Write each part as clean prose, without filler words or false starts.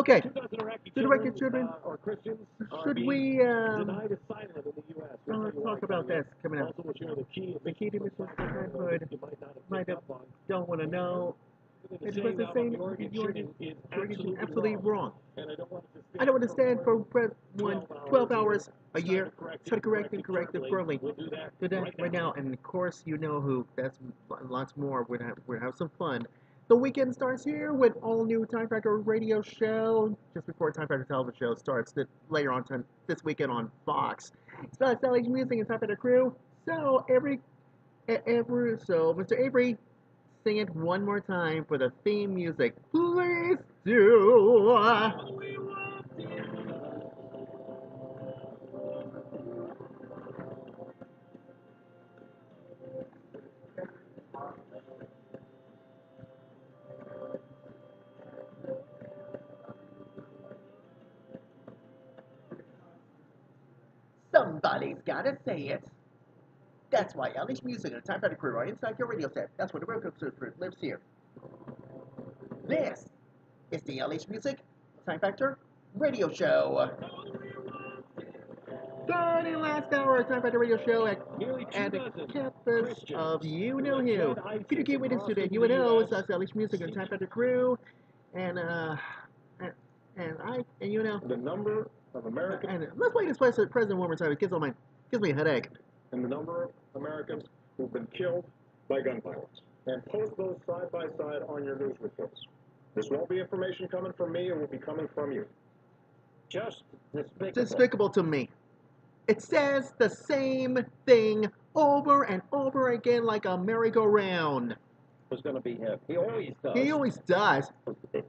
Okay. Student Student-directed children. or Christians Should we denied asylum in the U.S. talk about this coming up? Also, we'll share the key to Mrs. Parenthood might have don't want to know. The It's the same. the Oregon shooting is Absolutely wrong. And I don't understand for 12 hours a year. Try to correct incorrectly. Do that right now. And of course, you know who. That's lots more. We're have some fun. The weekend starts here with all new Time Factor radio show. Just before Time Factor television show starts later on this weekend on Fox. It's about LHMusicTime and Time Factor crew. So so Mr. Avery, sing it one more time for the theme music. Please do. Somebody's gotta say it. That's why Ellie's Music and the Time Factor crew are inside your radio set. That's where the radio crew lives here. This is the LHMusicTime Time Factor radio show. Starting last hour, Time Factor radio show at the campus of You Know Who. Peter Key with us today. You know it's us, LHMusicTime and the Time Factor crew, and you know the number of Americans. And let's play this president one more time. It gives me a headache. And the number of Americans who've been killed by gun violence. And post those side by side on your news reports. This won't be information coming from me, it will be coming from you. Just despicable to me. It says the same thing over and over again like a merry-go-round. Was going to be him. He always does. He always does.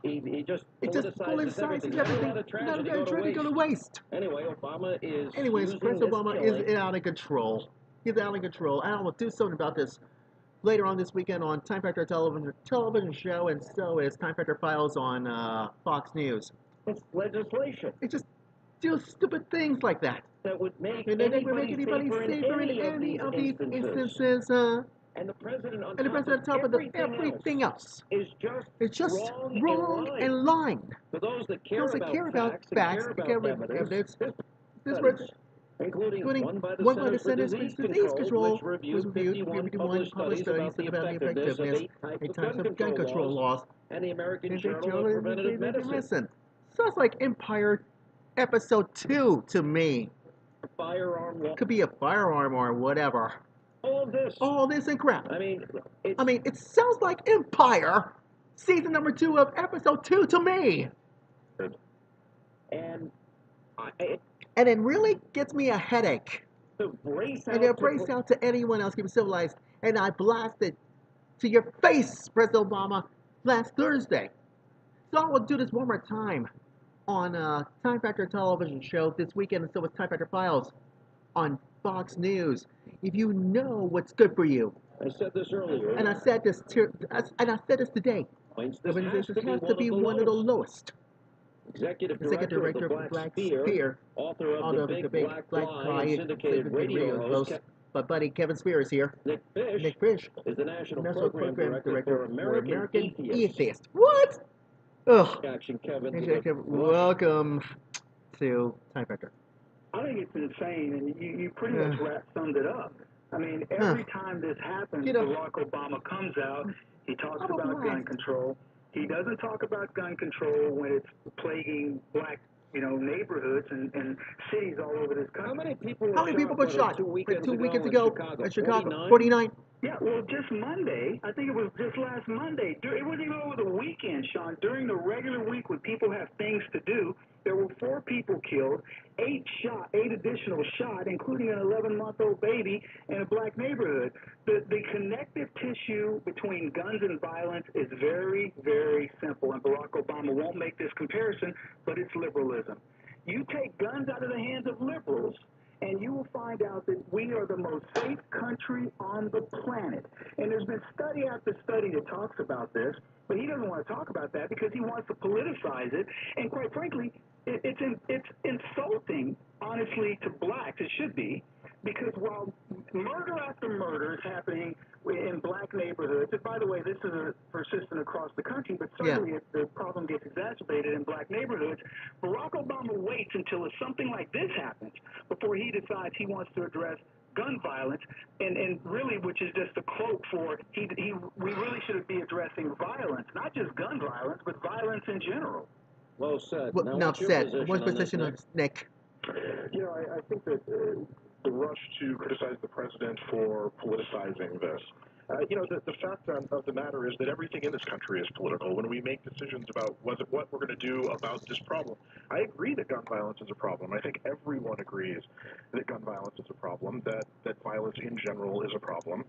He just politicizes everything. Not a tragedy go to waste. Anyway, President Obama is out of control. He's out of control. I will do something about this later on this weekend on Time Factor television show, and so is Time Factor Files on Fox News. It's legislation. It just do stupid things like that. That would make anybody safer in any of these instances. And the president on top of everything else is just wrong and lying. For those that care about facts, evidence, this was including one by the Centers for Disease Control, was reviewed 51 published studies about the effectiveness in terms of gun control laws and the American Journal of Preventative Medicine. Sounds like Empire Episode 2 to me. Firearm law. Could be a firearm or whatever. All this and crap. I mean, it sounds like Empire, season number 2 of episode 2 to me. And it really gets me a headache. Brace out to anyone else keep civilized. And I blasted to your face, President Obama, last Thursday. So I will do this one more time on Time Factor television show this weekend, and so with Time Factor Files on Fox News. If you know what's good for you, I said this earlier, and I said this today. This has to be one of the lowest. Executive Director of Black Sphere, author of the Big Black Lie and syndicated radio host, but buddy Kevin Spear is here. Nick Fish is the National Program Director for American Atheists. What? Ugh. Action, Kevin. Welcome to Time Factor. I think it's insane, and you pretty much summed it up. I mean, every time this happens, Barack Obama comes out, he talks about gun control. He doesn't talk about gun control when it's plaguing black, neighborhoods and cities all over this country. How many people were shot 2 weekends ago in Chicago? 49? Yeah, well, just Monday, I think it was just last Monday. It wasn't even over the weekend, Sean. During the regular week when people have things to do, there were 4 people killed, 8 additional shot, including an 11-month-old baby in a black neighborhood. The connective tissue between guns and violence is very, very simple, and Barack Obama won't make this comparison, but it's liberalism. You take guns out of the hands of liberals, and you will find out that we are the most safe country on the planet. And there's been study after study that talks about this, but he doesn't want to talk about that because he wants to politicize it. And quite frankly, it's insulting, honestly, to blacks. It should be because while murder after murder is happening in black neighborhoods, and by the way, this is persistent across the country, but certainly the problem gets exacerbated in black neighborhoods, Barack Obama waits until something like this happens before he decides he wants to address gun violence, and really, which is just a cloak for we really should be addressing violence, not just gun violence, but violence in general. Well said. Well, now, what's your position on this, Nick? You know, I think that the rush to criticize the president for politicizing this. You know, the fact of the matter is that everything in this country is political. When we make decisions about what we're going to do about this problem, I agree that gun violence is a problem. I think everyone agrees that gun violence is a problem, that violence in general is a problem.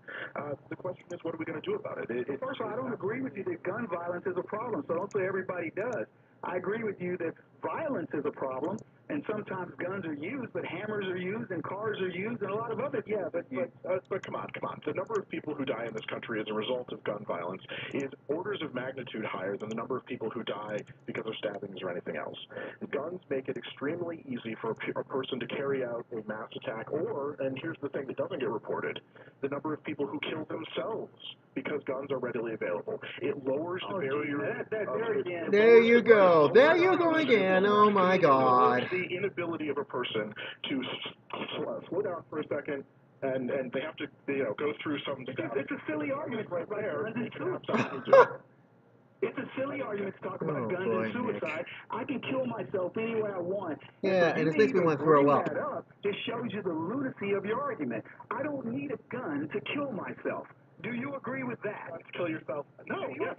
The question is, what are we going to do about it? First of all, I don't agree with you that gun violence is a problem, so don't say everybody does. I agree with you that violence is a problem, and sometimes guns are used, but hammers are used, and cars are used, and a lot of other things. Yeah, but come on. The number of people who die in this country as a result of gun violence is orders of magnitude higher than the number of people who die because of stabbings or anything else. Guns make it extremely easy for a person to carry out a mass attack, and here's the thing that doesn't get reported, the number of people who kill themselves because guns are readily available. It lowers the barrier. There you go. There you go again. Oh my God. The inability of a person to slow down for a second, and they have to go through some. It's a silly argument right there. It's a silly argument to talk about guns and suicide. Nick. I can kill myself any way I want. Yeah, and it makes me want to throw up. That up just shows you the lunacy of your argument. I don't need a gun to kill myself. Do you agree with that? To kill yourself? No. Yeah,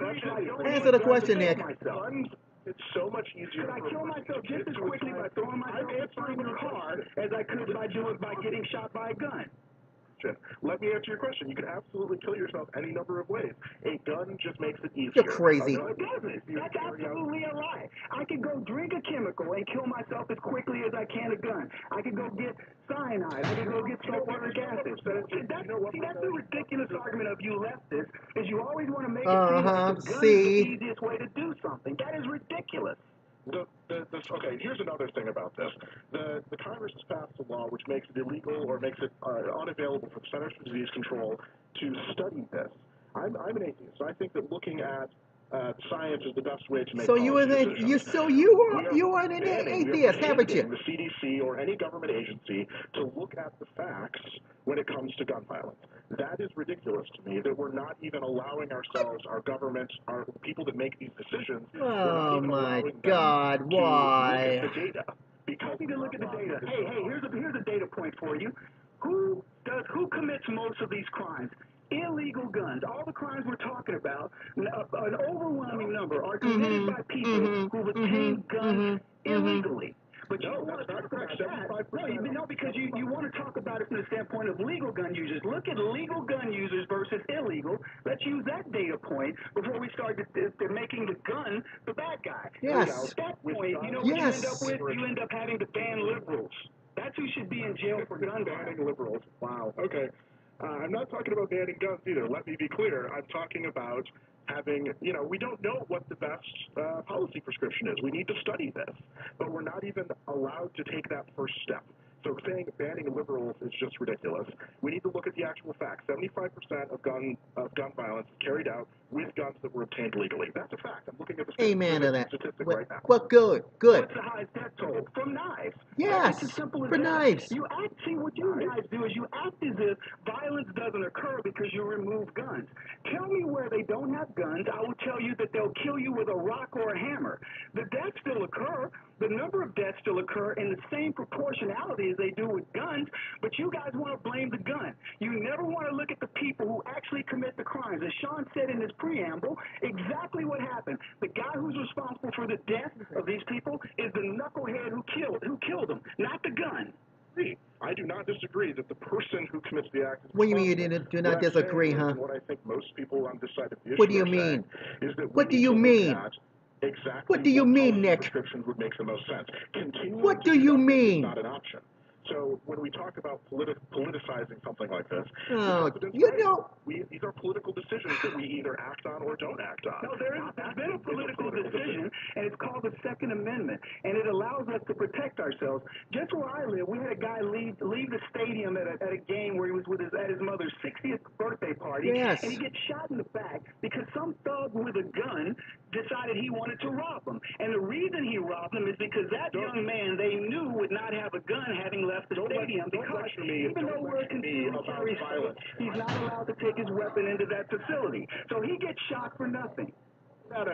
answer the question, Nick. It's so much easier. Could I kill myself just as quickly by throwing myself in a car as I could by getting shot by a gun? Let me answer your question. You can absolutely kill yourself any number of ways. A gun just makes it easier. You're crazy. No, it doesn't. That's absolutely a lie. I could go drink a chemical and kill myself as quickly as I can a gun. I could go get cyanide. I could go get sulfuric acid. That's the ridiculous argument of you leftists, is you always want to make it seem like the gun is the easiest way to do something. That is ridiculous. Okay, here's another thing about this. The Congress has passed a law which makes it illegal or makes it unavailable for the Centers for Disease Control to study this. I'm an atheist, so I think that looking at science is the best way to make policy decisions. You are an atheist, haven't you? The CDC or any government agency to look at the facts when it comes to gun violence. That is ridiculous to me, that we're not even allowing ourselves, our government, our people that make these decisions. Oh my God, why? Look at the data. Happy to look at the data. Hey, here's a data point for you. Who commits most of these crimes? Illegal guns. All the crimes we're talking about, an overwhelming number are committed by people who obtain guns illegally. But you don't want to talk about that. No, because you want to talk about it from the standpoint of legal gun users. Look at legal gun users versus illegal. Let's use that data point before we start making the gun the bad guy. Yes. At that point, you know what you end up with? You end up having to ban liberals. That's who should be in jail for gun banning liberals. Wow. Okay. I'm not talking about banning guns either. Let me be clear. I'm talking about having, we don't know what the best policy prescription is. We need to study this, but we're not even allowed to take that first step. So saying banning liberals is just ridiculous. We need to look at the actual facts. 75% of gun violence is carried out with guns that were obtained legally. That's a fact. I'm looking at the statistic right now. Well, good. What's the highest death toll? From knives. Yes, it's as simple as for that. knives. What you guys do is you act as if violence doesn't occur because you remove guns. Tell me where they don't have guns. I will tell you that they'll kill you with a rock or a hammer. The deaths still occur. The number of deaths still occur in the same proportionality as they do with guns, but you guys want to blame the gun. You never want to look at the people who actually commit the crimes. As Sean said in his preamble, exactly what happened. The guy who's responsible for the death of these people is the knucklehead who killed them, not the gun. I do not disagree that the person who commits the act is What do you mean you do not disagree, huh? What I think most people on this side of the issue What do you mean? Is that what do you mean? Exactly what do you mean, Nick? Prescriptions would make the most sense. What do you mean? Not an option. So when we talk about politicizing something like this, these are political decisions that we either act on or don't act on. No, there's been a political decision, and it's called the Second Amendment, and it allows us to protect ourselves. Just where I live, we had a guy leave the stadium at a game where he was at his mother's 60th birthday party, and he gets shot in the back because some thug with a gun decided he wanted to rob him. And the reason he robbed him is because that young man they knew would not have a gun having left the stadium, because even though we're a concealed carry state, he's not allowed to take his weapon into that facility. So he gets shot for nothing. No.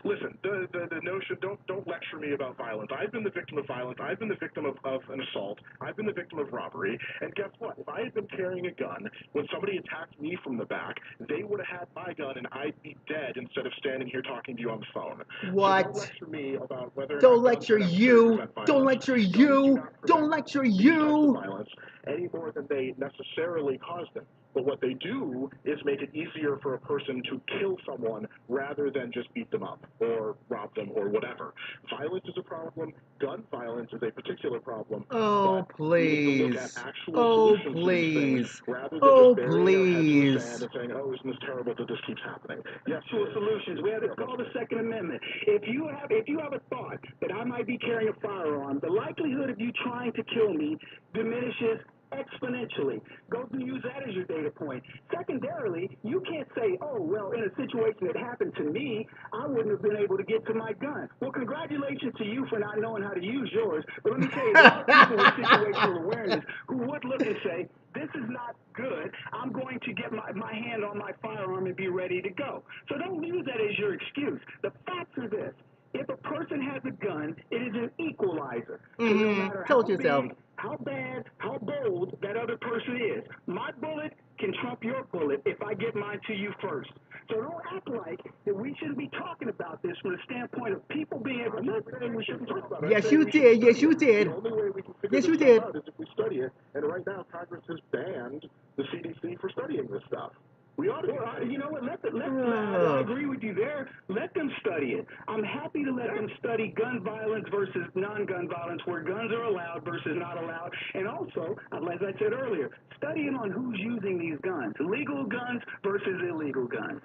Listen, the notion, don't lecture me about violence. I've been the victim of violence. I've been the victim of an assault. I've been the victim of robbery. And guess what? If I had been carrying a gun, when somebody attacked me from the back, they would have had my gun and I'd be dead instead of standing here talking to you on the phone. What? So don't lecture me about whether Don't lecture you. Don't lecture you. Don't lecture you. Violence any more than they necessarily caused them. But what they do is make it easier for a person to kill someone rather than just beat them up or rob them or whatever. Violence is a problem. Gun violence is a particular problem. Oh, please. Oh, please. Rather than Oh, just burying our heads in the please. sand and saying, oh, isn't this terrible that this keeps happening? Yes, Actual solutions. We have it's called the Second Amendment. If you have a thought that I might be carrying a firearm, the likelihood of you trying to kill me diminishes exponentially. Go and use that as your data point. Secondarily, you can't say, oh, well, in a situation that happened to me, I wouldn't have been able to get to my gun. Well, congratulations to you for not knowing how to use yours. But let me tell you, there are people with situational awareness who would look and say, this is not good. I'm going to get my hand on my firearm and be ready to go. So don't use that as your excuse. The facts are this. If a person has a gun, it is an equalizer. So no matter how big, how bad, how bold that other person is, my bullet can trump your bullet if I get mine to you first. So don't act like that we shouldn't be talking about this from the standpoint of people being able to... I'm not saying we shouldn't talk about it. Yes, you did. Yes, you did. The only way we can figure this stuff out is if we study it. And right now, Congress has banned the CDC for studying this stuff. We ought to. Well, you know what? I agree with you there. Let them study it. I'm happy to let them study gun violence versus non-gun violence, where guns are allowed versus not allowed. And also, as I said earlier, studying on who's using these guns, legal guns versus illegal guns.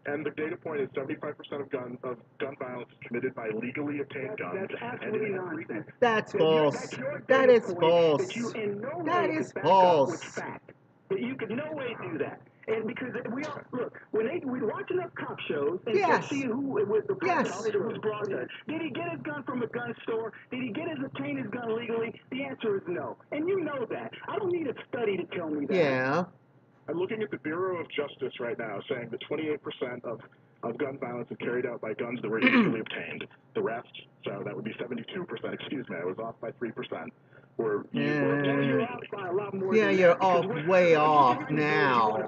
And the data point is 75% of gun violence is committed by legally obtained guns. That's absolutely nonsense. That's false. That is false. That is false. That you could no way do that. And because look, when we watch enough cop shows and see who was the person who was brought in. Did he get his gun from a gun store? Did he obtain his gun legally? The answer is no. And you know that. I don't need a study to tell me that. Yeah. I'm looking at the Bureau of Justice right now, saying that 28% of gun violence is carried out by guns that were illegally obtained. The rest, so that would be 72%. Excuse me, I was off by 3%. You're off by a lot more. Yeah, you're off, way off now.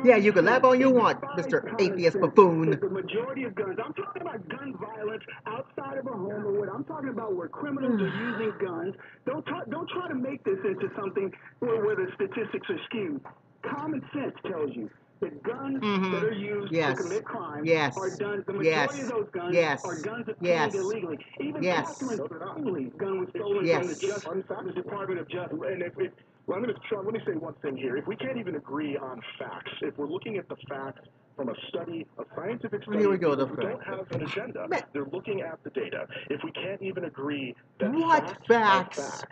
Yeah, you can laugh all you want, Mr. Atheist Buffoon. The majority of guns, I'm talking about gun violence outside of a home or what I'm talking about where criminals are using guns. Don't try to make this into something where the statistics are skewed. Common sense tells you that guns that are used to commit crime are done. The majority of those guns are guns obtained illegally. Even Catherine's gun was stolen from the Department of Justice. And Sean, let me say one thing here. If we can't even agree on facts, if we're looking at the facts from a study, a scientific study, here we go, we don't have an agenda. They're looking at the data. If we can't even agree that facts?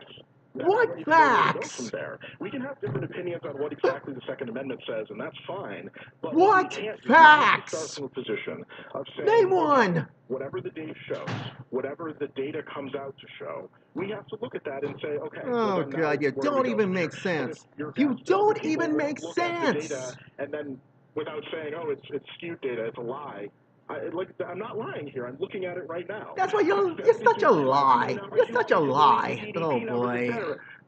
What facts? We can have different opinions on what exactly the Second Amendment says, and that's fine. But what we can't facts? Start from a position of saying, name one. Whatever the data shows, whatever the data comes out to show, we have to look at that and say, okay. Oh God, you don't even make sense. You don't even make sense. And then, without saying, oh, it's skewed data, it's a lie. I'm not lying here. I'm looking at it right now. That's why you're such a lie. You're such a lie. Oh boy.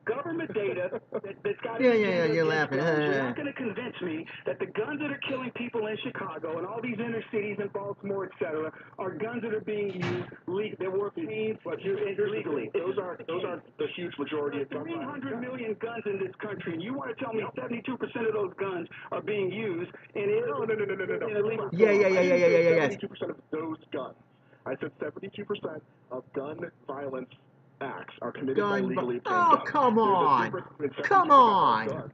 Government data that's got you're laughing. You're not going to convince me that the guns that are killing people in Chicago and all these inner cities in Baltimore, etc., are guns that are being used that were obtained illegally. Those are the huge majority of guns. 300 million guns in this country, and you want to tell me 72% of those guns are being used in illegal? Yes. 72% of those guns. I said 72% of gun violence acts are committed by gun. legally obtained Oh, guns. come There's a on. difference between Come accepting on. guns.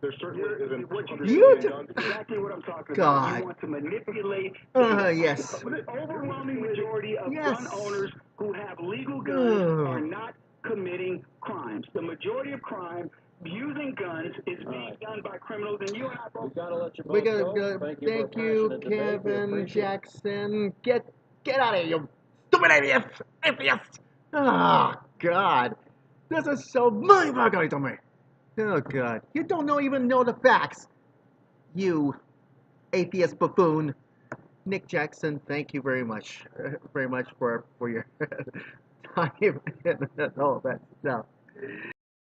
There certainly isn't. What You you just, exactly what I'm talking God. about. You want to manipulate Yes. the overwhelming majority of Yes. gun owners who have legal guns are not committing crimes. The majority of crime using guns is being done by criminals, and you and I both. We gotta let you We both gotta go. thank for a you, passionate debate. We Kevin appreciate it. Jackson. Get out of here, you stupid atheist! Oh, God. This is so mind-boggling to me. Oh, God. You don't even know the facts. You atheist buffoon. Nick Jackson, thank you very much for your time and all that stuff.